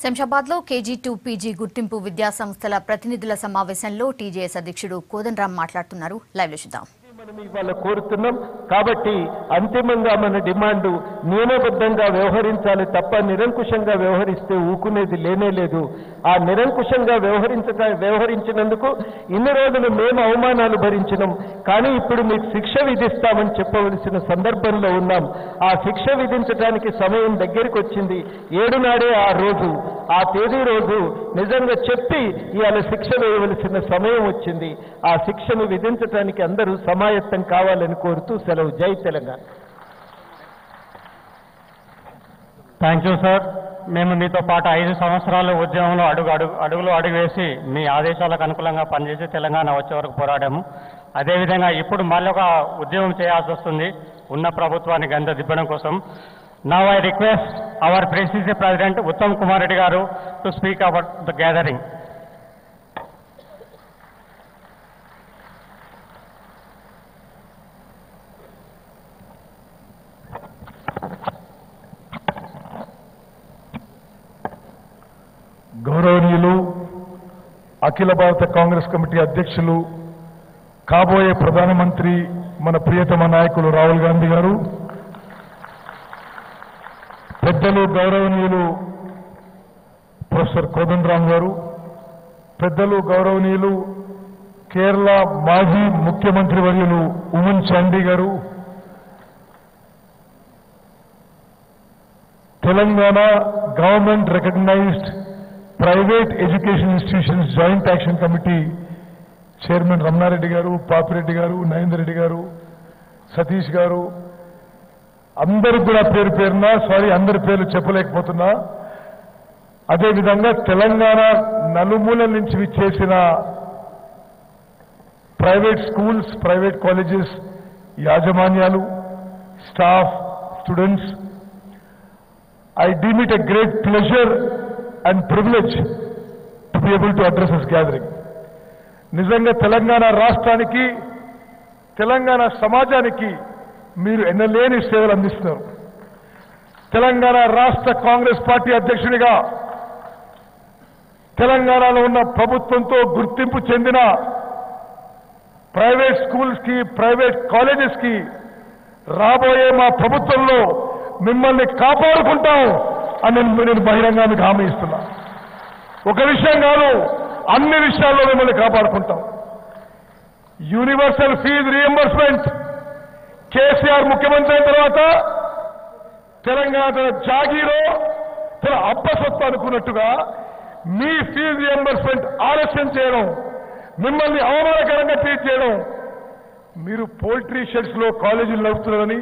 శంషాబాద్లో KG2 PG గుర్తింపు విద్యా సంస్థల ప్రతినిధుల సమావేశంలో టీజేఎస్ అధ్యక్షుడు కోదండరాం మాట్లాడుతున్నారు. లైవ్లో చూద్దాం. మనం ఇవాళ కోరుతున్నాం కాబట్టి అంతిమంగా మన డిమాండ్ నియమబద్ధంగా వ్యవహరించాలి తప్ప నిరంకుశంగా వ్యవహరిస్తే ఊకునేది లేనే లేదు. ఆ నిరంకుశంగా వ్యవహరించినందుకు ఇన్ని రోజులు మేము అవమానాలు భరించినాం, కానీ ఇప్పుడు మీకు శిక్ష విధిస్తామని చెప్పవలసిన సందర్భంలో ఉన్నాం. ఆ శిక్ష విధించడానికి సమయం దగ్గరికి వచ్చింది. 7 నాడే ఆ రోజు, ఆ తేదీ రోజు నిజంగా చెప్పి ఇవాళ శిక్ష వేయవలసిన సమయం వచ్చింది. ఆ శిక్షను విధించడానికి అందరూ సమాయత్తం కావాలని కోరుతూ సెలవు. జై తెలంగాణ. Thank you sir. మేము మీతో పాటు 5 సంవత్సరాల ఉద్యమంలో అడుగులు వేసి మీ ఆదేశాలకు అనుకూలంగా పనిచేసి తెలంగాణ వచ్చే వరకు పోరాడాము. అదేవిధంగా ఇప్పుడు మళ్ళీ ఒక ఉద్యమం చేయాల్సి వస్తుంది ఉన్న ప్రభుత్వాన్ని గంద దిబ్బడం కోసం. Now I request our PCC president Uttam Kumar Reddy గారు to speak about the gathering. గౌరవనీయులు అఖిల భారత కాంగ్రెస్ కమిటీ అధ్యక్షులు, కాబోయే ప్రధానమంత్రి మన ప్రియతమ నాయకులు రాహుల్ గాంధీ గారు, పెద్దలు గౌరవనీయులు ప్రొఫెసర్ కోదండరాం గారు, పెద్దలు గౌరవనీయులు కేరళ మాజీ ముఖ్యమంత్రి వర్యులు ఉమన్ చాండీ గారు, Telangana government recognized private education institutions joint action committee chairman Ramana Reddy గారు, పాపిరెడ్డి గారు, నరేందర్ రెడ్డి గారు, సతీష్ గారు, అందరికి కూడా పేరు పేరున అందరి పేర్లు చెప్పలేకపోతున్నా. అదేవిధంగా తెలంగాణ నలుమూలల నుంచి విచ్చేసిన ప్రైవేట్ స్కూల్స్, ప్రైవేట్ కాలేజెస్ యాజమాన్యాలు, staff, students, I deem it a great pleasure and privilege to be able to address this gathering. నిజంగా తెలంగాణ రాష్ట్రానికి, తెలంగాణ సమాజానికి మీరు ఎన్నలేని సేవలు అందిస్తున్నారు. తెలంగాణ రాష్ట్ర కాంగ్రెస్ పార్టీ అధ్యక్షుడిగా తెలంగాణలో ఉన్న ప్రభుత్వంతో గుర్తింపు చెందిన ప్రైవేట్ స్కూల్స్ కి, ప్రైవేట్ కాలేజెస్ కి రాబోయే మా ప్రభుత్వంలో మిమ్మల్ని కాపాడుకుంటాం అని నేను బహిరంగ మీకు హామీ ఇస్తున్నా. ఒక విషయం కాదు, అన్ని విషయాల్లో మిమ్మల్ని కాపాడుకుంటాం. యూనివర్సల్ ఫీజు రీఎంబర్స్మెంట్ కేసీఆర్ ముఖ్యమంత్రి అయిన తర్వాత తెలంగాణ తన జాగీరో తన అబ్బసొత్తు అనుకున్నట్టుగా మీ ఫీజు రీఎంబర్స్మెంట్ ఆలస్యం చేయడం, మిమ్మల్ని అవమానకరంగా ట్రీట్ చేయడం, మీరు పోల్ట్రీ షెడ్స్ లో కాలేజీలు నడుపుతున్నారని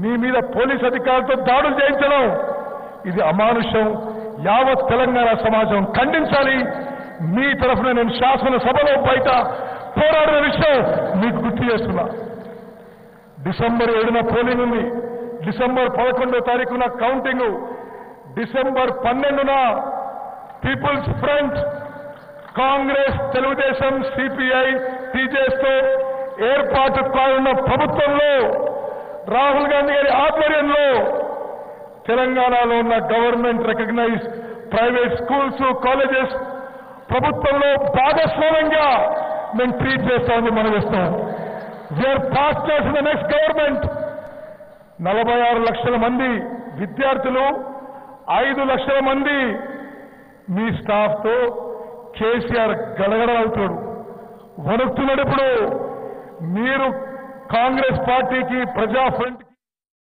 మీ మీద పోలీస్ అధికారులతో దాడులు చేయించడం, ఇది అమానుషం. యావత్ తెలంగాణ సమాజం ఖండించాలి. మీ తరఫున నేను శాసనసభలో బయట పోరాడిన విషయం మీకు గుర్తు చేస్తున్నా. డిసెంబర్ 7న పోలింగ్ ఉంది, డిసెంబర్ 11వ తారీఖున కౌంటింగ్, డిసెంబర్ 12న people's front, Congress, Telugu Desam, CPI, TJS తో ఏర్పాటు కానున్న ప్రభుత్వంలో రాహుల్ గాంధీ గారి ఆధ్వర్యంలో తెలంగాణలో ఉన్న government recognize private schools, colleges ప్రభుత్వంలో భాగస్వామ్యంగా మేము ట్రీట్ చేస్తామని మనం ఇస్తాం. We are partners in the next government. 46 లక్షల మంది విద్యార్థులు, 5 లక్షల మంది మీ స్టాఫ్ తో కేసీఆర్ గడగడవుతాడు, వణుకుతున్నాడు. ఇప్పుడు మీరు కాంగ్రెస్ పార్టీకి, ప్రజా ఫ్రంట్